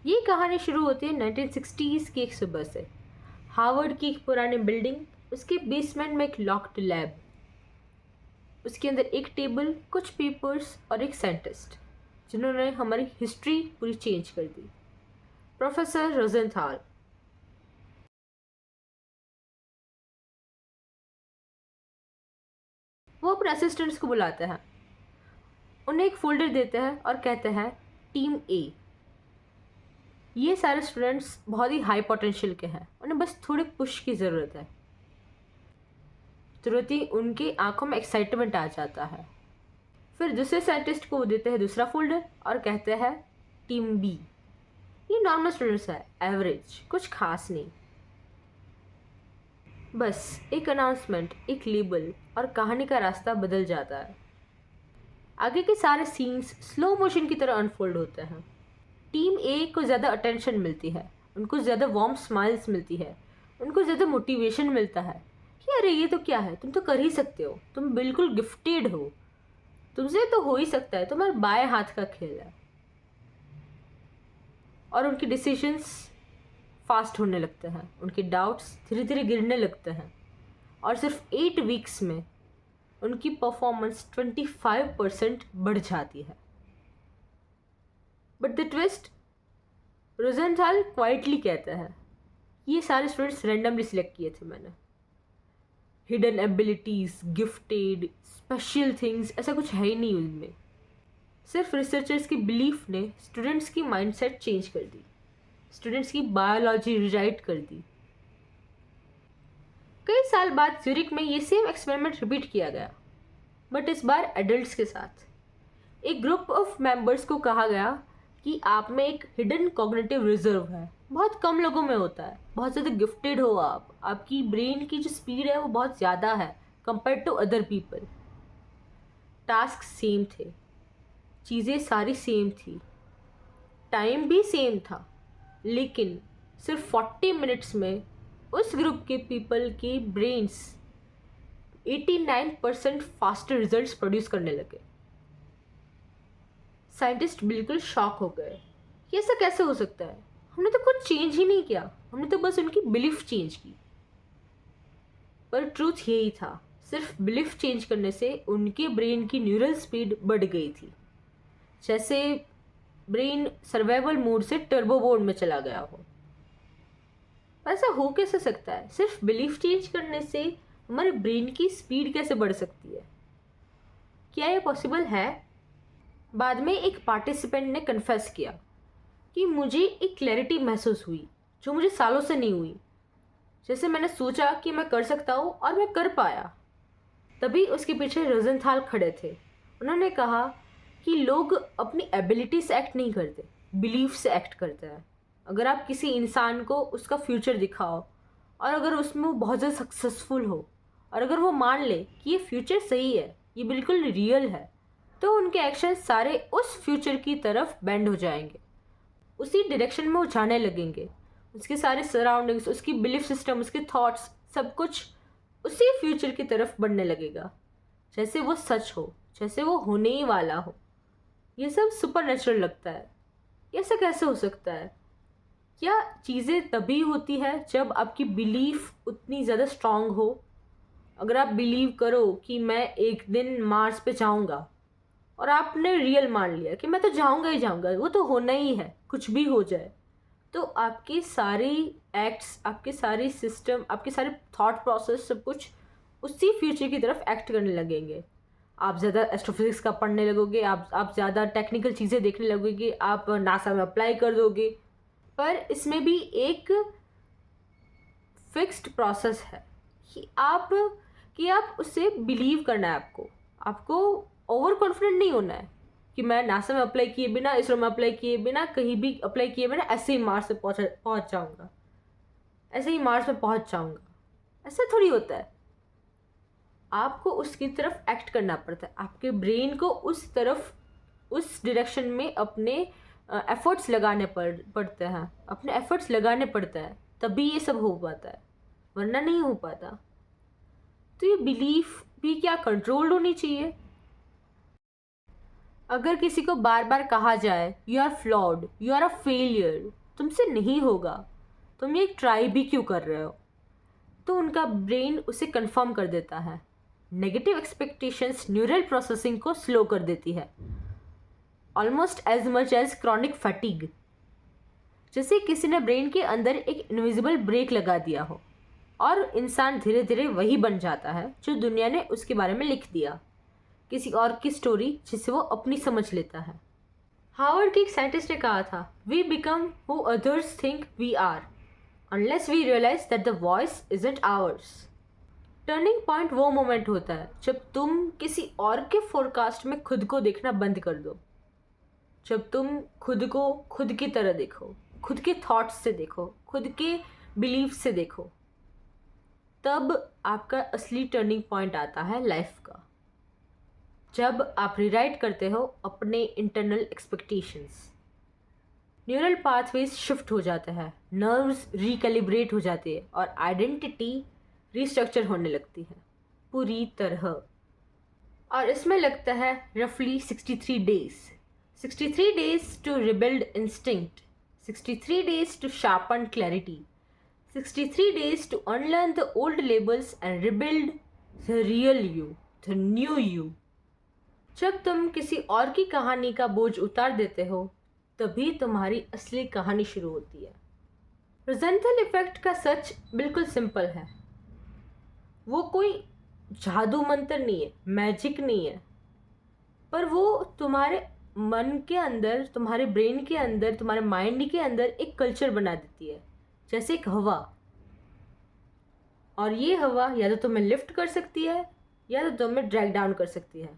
ये कहानी शुरू होती है 1960s की एक सुबह से। हार्वर्ड की एक पुरानी बिल्डिंग, उसके बेसमेंट में एक लॉक्ड लैब, उसके अंदर एक टेबल, कुछ पेपर्स और एक साइंटिस्ट जिन्होंने हमारी हिस्ट्री पूरी चेंज कर दी। प्रोफेसर रोजेंथाल। वो अपने असिस्टेंट्स को बुलाते हैं, उन्हें एक फोल्डर देते हैं और कहते हैं टीम ए। ये सारे स्टूडेंट्स बहुत ही हाई पोटेंशियल के हैं, उन्हें बस थोड़े पुश की ज़रूरत है। तुरंत ही उनकी आंखों में एक्साइटमेंट आ जाता है। फिर दूसरे साइंटिस्ट को वो देते हैं दूसरा फोल्डर और कहते हैं टीम बी। ये नॉर्मल स्टूडेंट्स है, एवरेज, कुछ खास नहीं। बस एक अनाउंसमेंट, एक लेबल और कहानी का रास्ता बदल जाता है। आगे के सारे सीन्स स्लो मोशन की तरह अनफोल्ड होते हैं। टीम ए को ज़्यादा अटेंशन मिलती है, उनको ज़्यादा वार्म स्माइल्स मिलती है, उनको ज़्यादा मोटिवेशन मिलता है कि अरे ये तो क्या है, तुम तो कर ही सकते हो, तुम बिल्कुल गिफ्टेड हो, तुमसे तो हो ही सकता है, तुम्हारे बाएं हाथ का खेल है। और उनके डिसीजंस फास्ट होने लगते हैं, उनके डाउट्स धीरे धीरे गिरने लगते हैं और सिर्फ 8 वीक्स में उनकी परफॉर्मेंस 25% बढ़ जाती है। बट द ट्विस्ट, रोजेंथाल क्वाइटली कहता है ये सारे स्टूडेंट्स रैंडमली सिलेक्ट किए थे मैंने। Hidden abilities, gifted, special things, ऐसा कुछ है ही नहीं उनमें। सिर्फ रिसर्चर्स की बिलीफ ने स्टूडेंट्स की माइंडसेट चेंज कर दी, स्टूडेंट्स की बायोलॉजी रिराइट कर दी। कई साल बाद ज्यूरिक में ये सेम एक्सपेरिमेंट रिपीट किया गया, बट इस बार एडल्ट्स के साथ। एक ग्रुप ऑफ मेंबर्स को कहा गया कि आप में एक हिडन कॉग्निटिव रिजर्व है, बहुत कम लोगों में होता है, बहुत ज़्यादा गिफ्टेड हो आप, आपकी ब्रेन की जो स्पीड है वो बहुत ज़्यादा है compare to other people. Task same थे, चीज़ें सारी सेम थी, टाइम भी सेम था, लेकिन सिर्फ 40 मिनट्स में उस ग्रुप के पीपल की ब्रेन्स 89% फास्टर रिजल्ट्स प्रोड्यूस करने लगे। साइंटिस्ट बिल्कुल शॉक हो गए, ये ऐसा कैसे हो सकता है, हमने तो कुछ चेंज ही नहीं किया, हमने तो बस उनकी बिलीफ चेंज की। पर ट्रूथ यही था, सिर्फ बिलीफ चेंज करने से उनके ब्रेन की न्यूरल स्पीड बढ़ गई थी, जैसे ब्रेन सर्वाइवल मोड से टर्बो मोड में चला गया हो। ऐसा हो कैसे सकता है, सिर्फ बिलीफ चेंज करने से हमारे ब्रेन की स्पीड कैसे बढ़ सकती है, क्या ये पॉसिबल है? बाद में एक पार्टिसिपेंट ने कन्फेस किया कि मुझे एक क्लैरिटी महसूस हुई जो मुझे सालों से नहीं हुई, जैसे मैंने सोचा कि मैं कर सकता हूँ और मैं कर पाया। तभी उसके पीछे रोजेंथाल खड़े थे। उन्होंने कहा कि लोग अपनी एबिलिटी से एक्ट नहीं करते, बिलीफ से एक्ट करते हैं। अगर आप किसी इंसान को उसका फ्यूचर दिखाओ और अगर उसमें वो बहुत ज़्यादा सक्सेसफुल हो और अगर वो मान ले कि ये फ्यूचर सही है, ये बिल्कुल रियल है, तो उनके एक्शन सारे उस फ्यूचर की तरफ बेंड हो जाएंगे, उसी डायरेक्शन में वो जाने लगेंगे। उसके सारे सराउंडिंग्स, उसकी बिलीफ सिस्टम, उसके थॉट्स, सब कुछ उसी फ्यूचर की तरफ बढ़ने लगेगा, जैसे वो सच हो, जैसे वो होने ही वाला हो। ये सब सुपर नेचुरल लगता है, ये ऐसा कैसे हो सकता है? क्या चीज़ें तभी होती है जब आपकी बिलीफ उतनी ज़्यादा स्ट्रांग हो। अगर आप बिलीव करो कि मैं एक दिन मार्स पे जाऊंगा और आपने रियल मान लिया कि मैं तो जाऊंगा ही जाऊंगा, वो तो होना ही है, कुछ भी हो जाए, तो आपकी सारी एक्ट्स, आपके सारी सिस्टम, आपके सारे थॉट प्रोसेस, सब कुछ उसी फ्यूचर की तरफ एक्ट करने लगेंगे। आप ज़्यादा एस्ट्रोफिजिक्स का पढ़ने लगोगे, आप ज़्यादा टेक्निकल चीज़ें देखने लगोगे, आप नासा में अप्लाई कर दोगे। पर इसमें भी एक फिक्स्ड प्रोसेस है कि आप उससे बिलीव करना है। आपको ओवर कॉन्फिडेंट नहीं होना है कि मैं नासा में अप्लाई किए बिना, इसरो में अप्लाई किए बिना, कहीं भी अप्लाई किए बिना ऐसे ही मार्स पे पहुंच जाऊंगा, ऐसे ही मार्स में पहुंच जाऊंगा। ऐसा थोड़ी होता है, आपको उसकी तरफ एक्ट करना पड़ता है, आपके ब्रेन को उस तरफ, उस डायरेक्शन में अपने एफर्ट्स लगाने पड़ते हैं, अपने एफर्ट्स लगाने पड़ते हैं, तभी ये सब हो पाता है, वरना नहीं हो पाता। तो ये बिलीफ भी क्या कंट्रोल्ड होनी चाहिए? अगर किसी को बार बार कहा जाए you are flawed, you are a failure, तुमसे नहीं होगा, तुम ये ट्राई भी क्यों कर रहे हो, तो उनका ब्रेन उसे कंफर्म कर देता है। नेगेटिव एक्सपेक्टेशंस न्यूरल प्रोसेसिंग को स्लो कर देती है, almost as much as chronic fatigue. जैसे किसी ने ब्रेन के अंदर एक इनविजिबल ब्रेक लगा दिया हो और इंसान धीरे धीरे वही बन जाता है जो दुनिया ने उसके बारे में लिख दिया, किसी और की स्टोरी जिसे वो अपनी समझ लेता है। हार्वर्ड के एक साइंटिस्ट ने कहा था, we become who others think we are unless we realize that the voice isn't ours. Turning point वो मोमेंट होता है जब तुम किसी और के फोरकास्ट में खुद को देखना बंद कर दो, जब तुम खुद को खुद की तरह देखो, खुद के थॉट्स से देखो, खुद के बिलीफ से देखो, तब आपका असली टर्निंग पॉइंट आता है लाइफ का, जब आप रिराइट करते हो अपने internal expectations. Neural pathways shift हो जाते हैं, नर्व्स रिकैलिब्रेट हो जाती है और आइडेंटिटी रिस्ट्रक्चर होने लगती है पूरी तरह। और इसमें लगता है रफली 63 days. 63 days to rebuild instinct, 63 days to sharpen clarity, 63 days to unlearn the old labels and rebuild the real you, the new you. जब तुम किसी और की कहानी का बोझ उतार देते हो, तभी तुम्हारी असली कहानी शुरू होती है। रोजेंथल इफेक्ट का सच बिल्कुल सिंपल है, वो कोई जादू मंत्र नहीं है, मैजिक नहीं है, पर वो तुम्हारे मन के अंदर, तुम्हारे ब्रेन के अंदर, तुम्हारे माइंड के अंदर एक कल्चर बना देती है, जैसे एक हवा। और ये हवा या तो तुम्हें लिफ्ट कर सकती है या तो तुम्हें ड्रैग डाउन कर सकती है।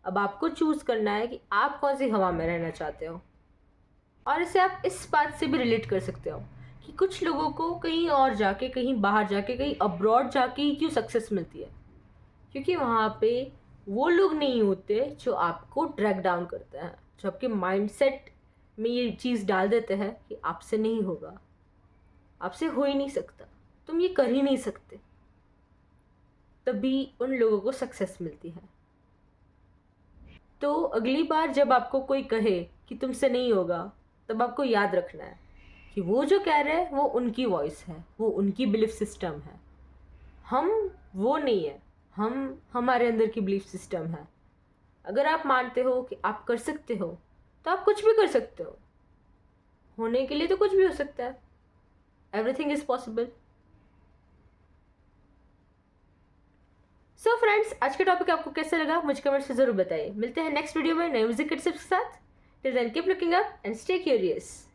अब आपको चूज़ करना है कि आप कौन सी हवा में रहना चाहते हो। और इसे आप इस बात से भी रिलेट कर सकते हो कि कुछ लोगों को कहीं और जाके, कहीं बाहर जाके, कहीं अब्रॉड जाके ही क्यों सक्सेस मिलती है, क्योंकि वहाँ पे वो लोग नहीं होते जो आपको ड्रैग डाउन करते हैं, जो आपके माइंडसेट में ये चीज़ डाल देते हैं कि आपसे नहीं होगा, आपसे हो ही नहीं सकता, तुम ये कर ही नहीं सकते। तभी उन लोगों को सक्सेस मिलती है। तो अगली बार जब आपको कोई कहे कि तुमसे नहीं होगा, तब आपको याद रखना है कि वो जो कह रहे हैं वो उनकी वॉइस है, वो उनकी बिलीफ सिस्टम है, हम वो नहीं है, हम हमारे अंदर की बिलीफ सिस्टम है। अगर आप मानते हो कि आप कर सकते हो तो आप कुछ भी कर सकते हो, होने के लिए तो कुछ भी हो सकता है, everything is possible. So friends, आज का टॉपिक आपको कैसा लगा मुझे कमेंट्स में जरूर बताइए। मिलते हैं नेक्स्ट वीडियो में नए म्यूजिक टिप्स के साथ। Till then keep looking up and stay curious.